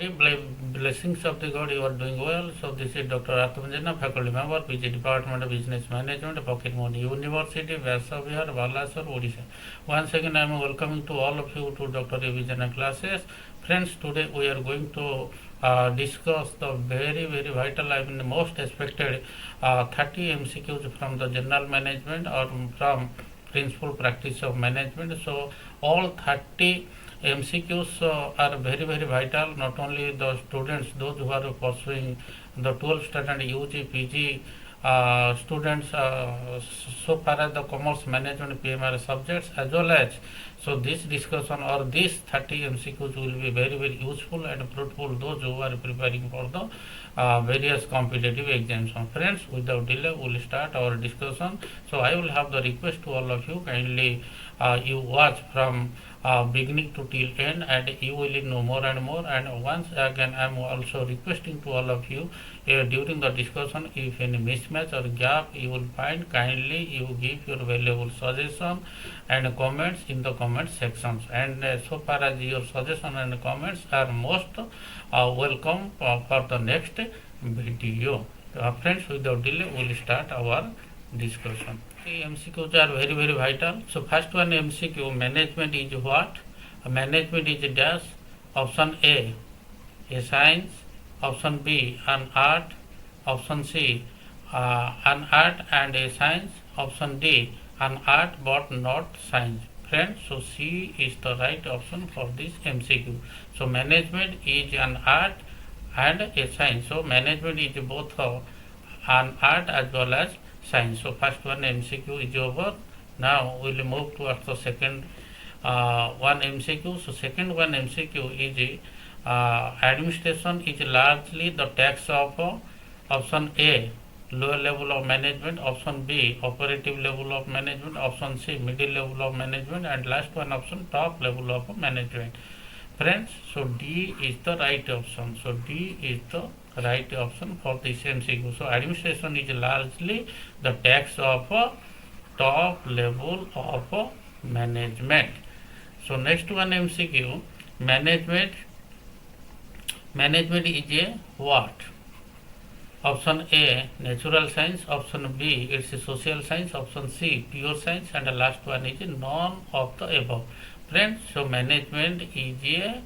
everybody. Blessings of the God, you are doing well. So this is Dr. JENA, faculty member, PG Department of Business Management, Pokemon University, Vyasavihar, Balasore, Odisha. Once again, I am welcoming to all of you to Dr. JENA classes. Friends, today we are going to discuss the very vital, I mean the most expected 30 MCQs from the general management or from principal practice of management. So all 30 MCQs are very vital, not only the students, those who are pursuing the 12th standard UG, PG students, so far as the commerce management PMR subjects, as well as so this discussion or these 30 MCQs will be very useful and fruitful those who are preparing for the various competitive exams. Friends, without delay we will start our discussion. So I will have the request to all of you, kindly you watch from beginning to till end, and you will know more and more. And once again I am also requesting to all of you, during the discussion, if any mismatch or gap you will find, kindly you give your valuable suggestion and comments in the comment sections. And so far as your suggestion and comments are most welcome for the next video. Friends, without delay we will start our discussion. MCQs are very vital. So first one MCQ, management is what? Management is dash. Option A science, option B an art, option C an art and a science, option D an art but not science. Friends, so C is the right option for this MCQ. So management is an art and a science. So management is both an art as well as science. So first one MCQ is over. Now we will move towards the second one MCQ. So second one MCQ is administration is largely the task of option A lower level of management, option B operative level of management, option C middle level of management, and last one option top level of management. Friends, so D is the right option. So D is the right option for this MCQ. So administration is largely the task of top level of management. So next one MCQ, management is a what? Option A natural science, option B it's a social science, option C pure science, and the last one is none of the above. Friends, so management is a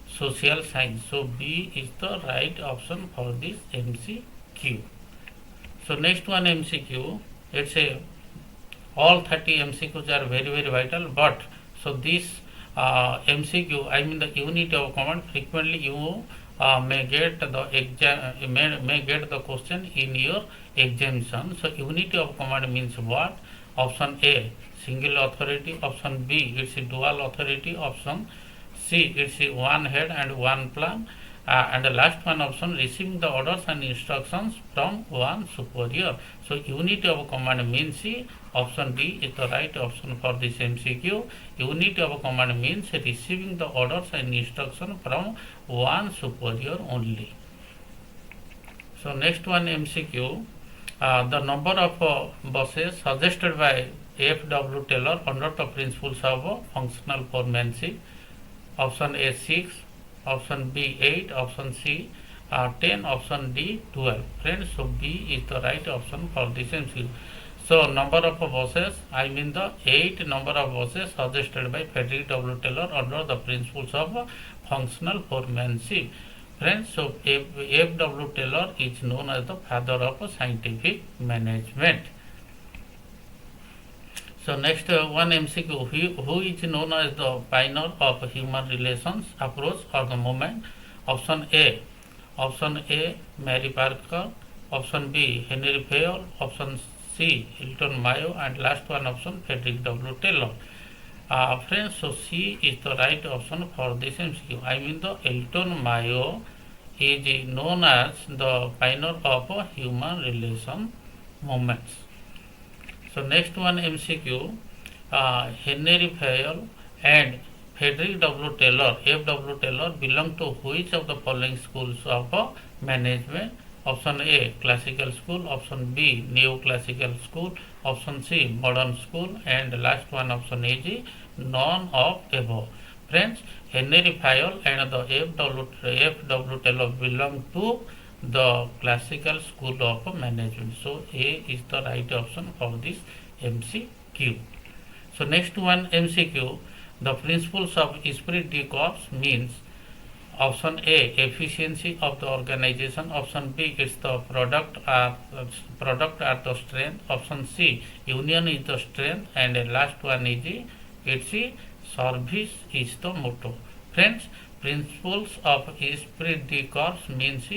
social science. So B is the right option for this MCQ. So next one MCQ, it's a all 30 MCQs are very vital, but so this MCQ, I mean the unit of command, frequently you may get the exam, may get the question in your examination. So unity of command means what? Option A single authority, option B it's a dual authority, option C it's a one head and one plan, and the last one option receiving the orders and instructions from one superior. So unity of command means C. Option D is the right option for this MCQ. Unity of command means receiving the orders and instructions from one superior only. So next one MCQ, the number of buses suggested by F.W.Taylor under the principles of functional foremanship. Option A 6, option B 8, option C 10, option D 12. Friends, so B is the right option for this MCQ. So number of buses, I mean the 8 number of buses suggested by F.W.Taylor under the principles of functional foremanship. Friends, so F.W.Taylor is known as the father of scientific management. So next one MCQ, who is known as the pioneer of human relations approach or the movement? Option A Mary Parker, option B Henry Fayol, option C Hilton Mayo, and last one option Frederick W. Taylor. Friends, so C is the right option for this MCQ. I mean the Hilton Mayo is known as the pioneer of human relation movements. So next one MCQ, Henry Fayol and Frederick W. Taylor, F.W. Taylor belong to which of the following schools of management? Option A classical school, option B neoclassical school, option C modern school, and last one option is none of above. Friends, Henry Fayol and the F.W.Taylor belong to the classical school of management. So A is the right option for this MCQ. So next one MCQ, the principles of esprit de corps means option A, efficiency of the organization. Option B, it's the product are the strength. Option C, union is the strength. And the last one is it's service is the motto. Friends, principles of esprit de corps means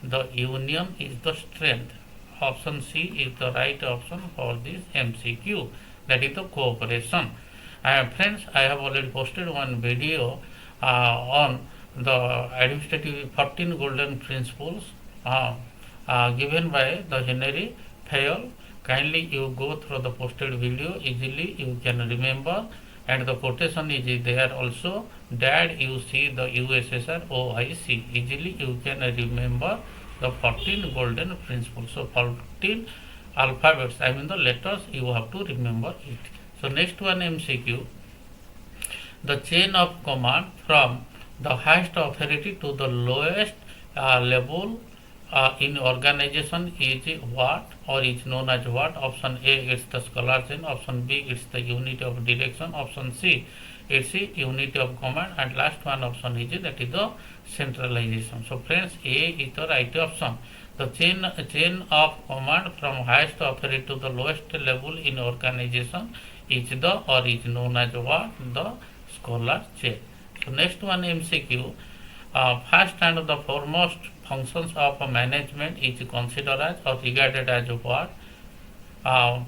the union is the strength. Option C is the right option for this MCQ, that is the cooperation. Friends, I have already posted one video on the administrative 14 golden principles given by the Henry Fayol. Kindly you go through the posted video, easily you can remember, and the quotation is there also. Dad, you see the USSR OIC. Easily you can remember the 14 golden principles. So 14 alphabets, I mean the letters, you have to remember it. So next one MCQ, the chain of command from the highest authority to the lowest level in organization is what, or is known as what? Option A, it's the Scalar Chain. Option B, it's the unit of direction. Option C, it's the unit of command. And last one option is that is the centralization. So friends, A is the right option. The chain of command from highest authority to the lowest level in organization is the, or is known as what? The Scalar Chain. So next one MCQ, first and the foremost functions of management is considered as or regarded as what?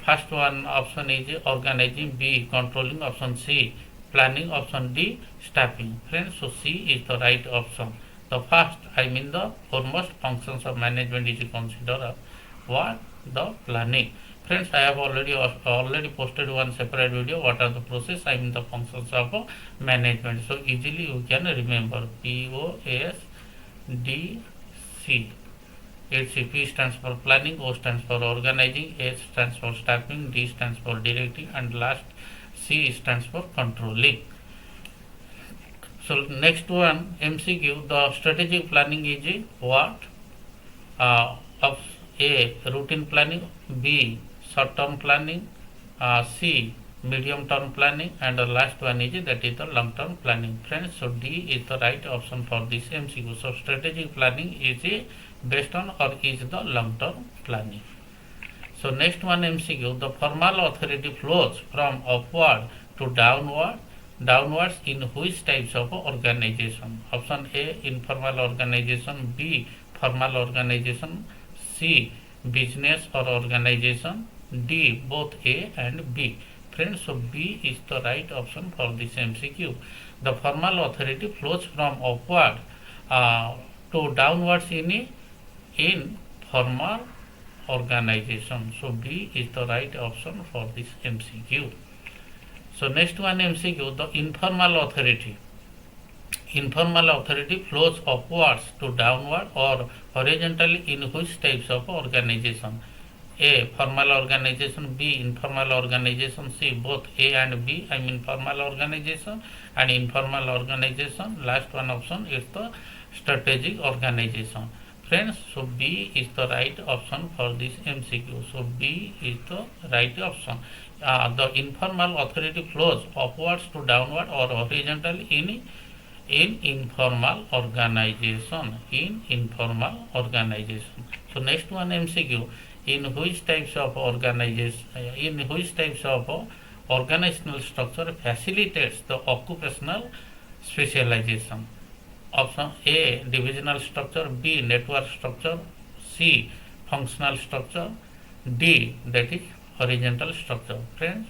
First one option is organizing, B controlling, option C planning, option D staffing. Friends, so C is the right option. The first, I mean the foremost functions of management is considered what? The planning. Friends, I have already posted one separate video. What are the process? I mean the functions of management. So easily you can remember POSDC. It's P stands for planning, O stands for organizing, S stands for staffing, D stands for directing, and last C stands for controlling. So next one MCQ, the strategic planning is what? Of A, routine planning, B, short term planning, C, medium term planning, and the last one is that is the long term planning. Friends, so D is the right option for this MCQ. So strategic planning is based on or is the long term planning. So next one MCQ, the formal authority flows from upward to downwards in which types of organization? Option A, informal organization, B, formal organization, C, business or organization, D, both A and B. Friends, so B is the right option for this MCQ. The formal authority flows from upward to downwards in formal organization. So B is the right option for this MCQ. So next one MCQ, the informal authority. Informal authority flows upwards to downward or horizontally in which types of organization? A, formal organization, B, informal organization, C, both A and B, I mean formal organization and informal organization. Last one option is the strategic organization. Friends, so B is the right option for this MCQ. So B is the right option. The informal authority flows upwards to downward or horizontally in informal organization. In informal organization. So next one MCQ, in which types of organization, in which types of organizational structure facilitates the occupational specialization? Option A, divisional structure, B, network structure, C, functional structure, D, that is horizontal structure. Friends,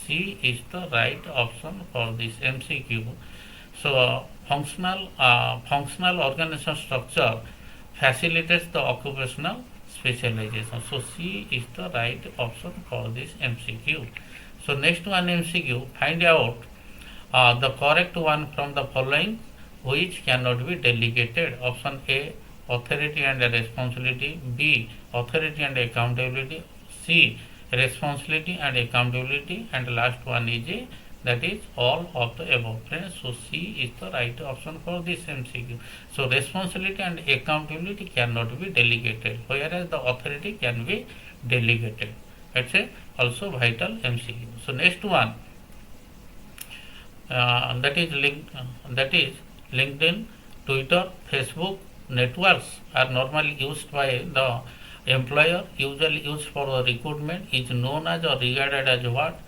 C is the right option for this MCQ. So functional organizational structure facilitates the occupational specialization. So C is the right option for this MCQ. So next one MCQ, find out the correct one from the following which cannot be delegated. Option A, authority and responsibility, B, authority and accountability, C, responsibility and accountability, and last one is that is all of the above. Friends, so C is the right option for this MCQ. So responsibility and accountability cannot be delegated, whereas the authority can be delegated. That's a also vital MCQ. So next one, that is LinkedIn, Twitter, Facebook networks are normally used by the employer, usually used for recruitment, is known as or regarded as what?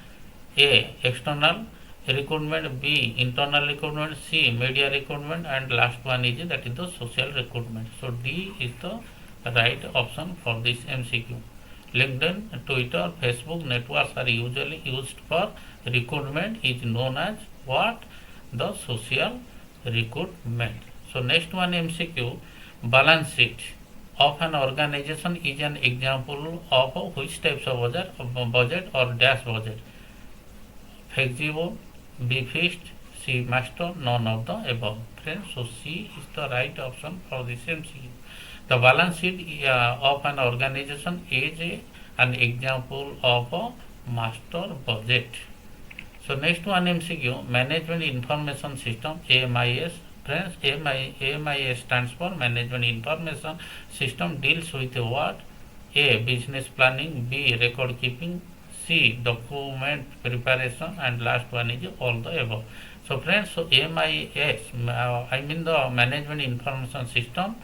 A. External recruitment, B. Internal recruitment, C. Media recruitment, and last one is that is the social recruitment. So D is the right option for this MCQ. LinkedIn, Twitter, Facebook networks are usually used for recruitment, is known as what? The social recruitment. So next one MCQ, balance sheet of an organization is an example of which types of budget or dash budget? Flexible, B fixed, C master, none of the above. Friends, so C is the right option for this MCQ. The balance sheet of an organization is an example of a master budget. So next one MCQ, Management Information System, AMIS. Friends, AMIS stands for Management Information System, deals with what? A. Business planning, B. Record keeping, C. Document preparation, and last one is all the above. So friends, so AMIS, the Management Information System,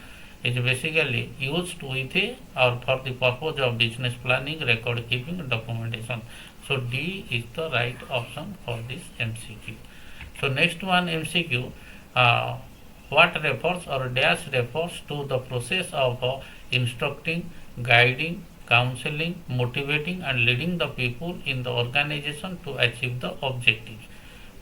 is basically used with or for the purpose of business planning, record keeping, documentation. So D is the right option for this MCQ. So next one MCQ, what refers or dash refers to the process of instructing, guiding, counseling, motivating and leading the people in the organization to achieve the objectives.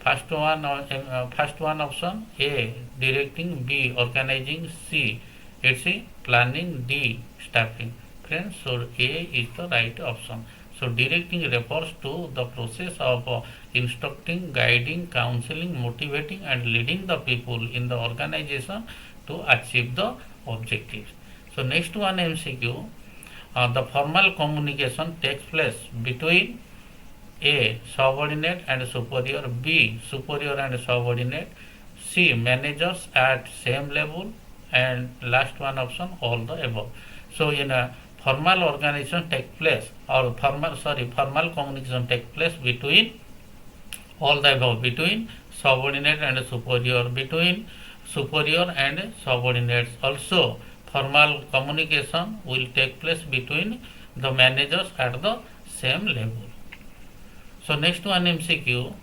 First one option, A. Directing, B. Organizing, C. It's planning, D. Staffing. Friends, so A is the right option. So directing refers to the process of instructing, guiding, counseling, motivating and leading the people in the organization to achieve the objectives. So next one MCQ, the formal communication takes place between A. Subordinate and superior, B. Superior and subordinate, C. Managers at same level, and last one option all the above. So in a formal organization take place or formal communication take place between all the above, between subordinate and superior, between superior and subordinates. Also formal communication will take place between the managers at the same level. So next one MCQ,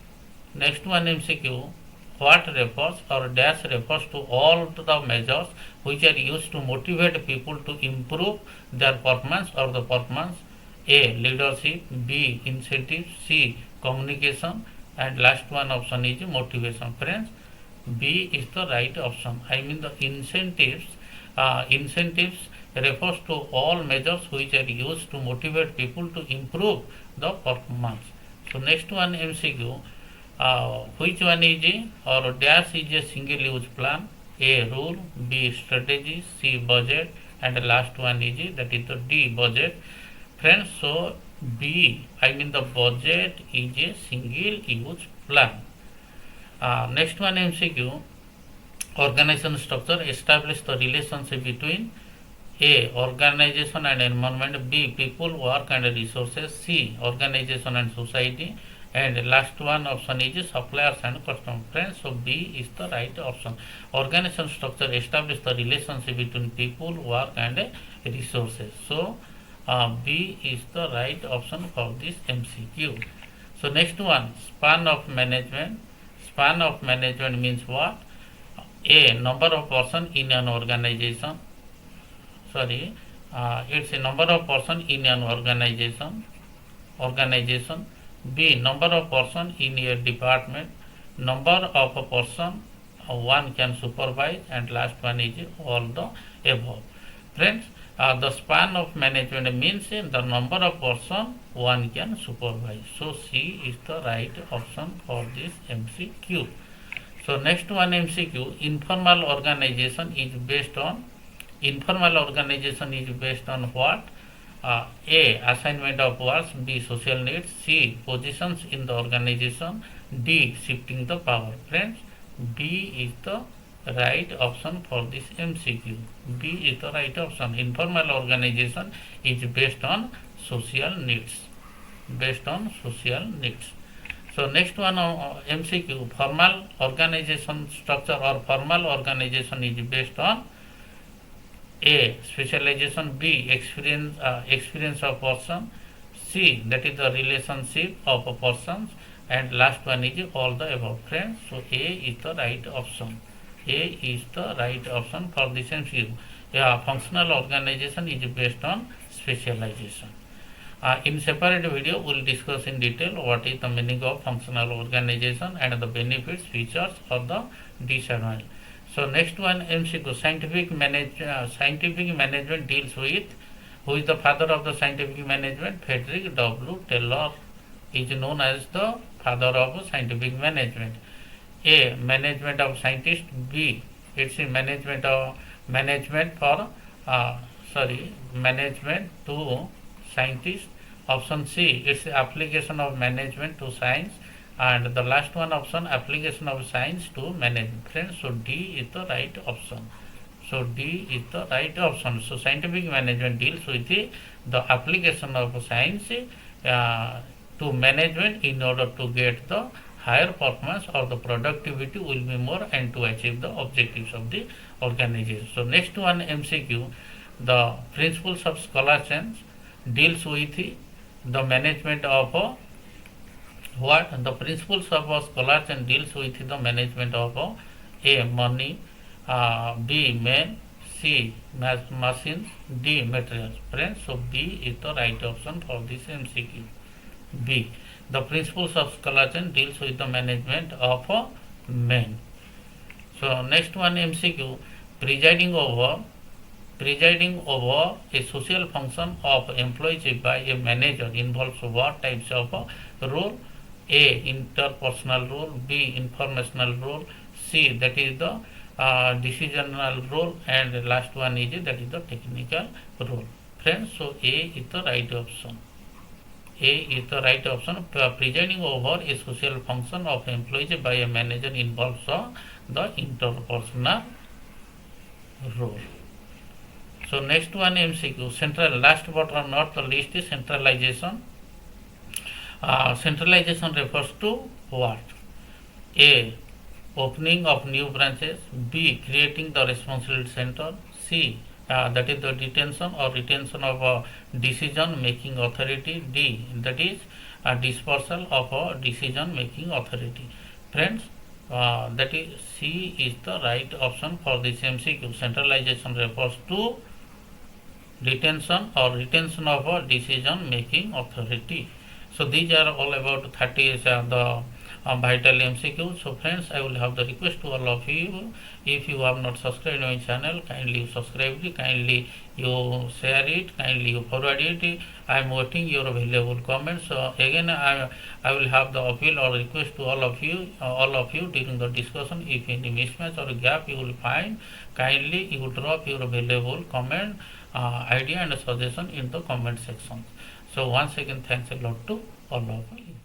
what refers or dash refers to all the measures which are used to motivate people to improve their performance or the performance. A. Leadership, B. Incentives, C. Communication, and last one option is motivation. Friends, B is the right option. The incentives refers to all measures which are used to motivate people to improve the performance. So next one MCQ, which one is or dash is a single use plan? A. Rule, B. Strategy, C. Budget, and the last one is that is the D. Budget. Friends, so B, the budget is a single use plan. Next one MCQ, organization structure establish the relationship between A. Organization and environment, B. People, work and resources, C. Organization and society, and last one option is suppliers and customers. Friends, so B is the right option. Organization structure establish the relationship between people, work and resources. So B is the right option for this MCQ. So next one, span of management. Span of management means what? A. Number of person in an organization. It's a number of person in an organization. B. Number of person in a department. Number of a person one can supervise, and last one is all the above. Friends, the span of management means the number of person one can supervise. So C is the right option for this MCQ. So next one MCQ, informal organization is based on what? A. Assignment of works. B. Social needs. C. Positions in the organization. D. Shifting the power. Friends, B is the right option for this MCQ. B is the right option. Informal organization is based on social needs. Based on social needs. So next one, MCQ, formal organization structure or formal organization is based on A. Specialization. B. Experience of person. C. That is the relationship of persons. And last one is all the above. Friends, so A is the right option. A is the right option for this MCQ. Yeah, functional organization is based on specialization. In separate video, we will discuss in detail what is the meaning of functional organization and the benefits, features or the disadvantages. So next one, MCQ, scientific management deals with, who is the father of the scientific management? Frederick W.Taylor is known as the father of scientific management. A. Management of scientists. B. It's a management to scientists. Option C. It's the application of management to science. And the last one option, application of science to management. Friends, so D is the right option. So D is the right option. So scientific management deals with the application of science to management in order to get the higher performance or the productivity will be more and to achieve the objectives of the organization. So next one, MCQ, the principles of Scalar Chain deals with the management of what? The principles of Scalar Chain deals with the management of A. Money, B. Men, C. Machines, D. Materials. Friends, so B is the right option for this MCQ. B. The principles of Scalar Chain deals with the management of men. So next one, MCQ, presiding over a social function of employees by a manager involves what types of role? A. Interpersonal role. B. Informational role. C. That is the decisional role. And last one is that is the technical role. Friends, so A is the right option. A is the right option. Presiding over a social function of employees by a manager involves the interpersonal role. So next one, MCQ, last but not the least is centralization. Centralization refers to what? A. Opening of new branches. B. Creating the responsibility center. C. That is the retention of decision making authority. D. That is dispersal of a decision making authority. Friends, that is C is the right option for this MCQ. Centralization refers to retention of a decision making authority. So these are all about 30 the vital MCQ. So friends, I will have the request to all of you, if you have not subscribed my channel, kindly you subscribe it, kindly you share it, kindly you forward it. I am waiting your valuable comments. So again, I will have the appeal or request to all of you during the discussion. If any mismatch or gap you will find, kindly you drop your valuable comment, idea and suggestion in the comment section. So once again, thanks a lot to all of you.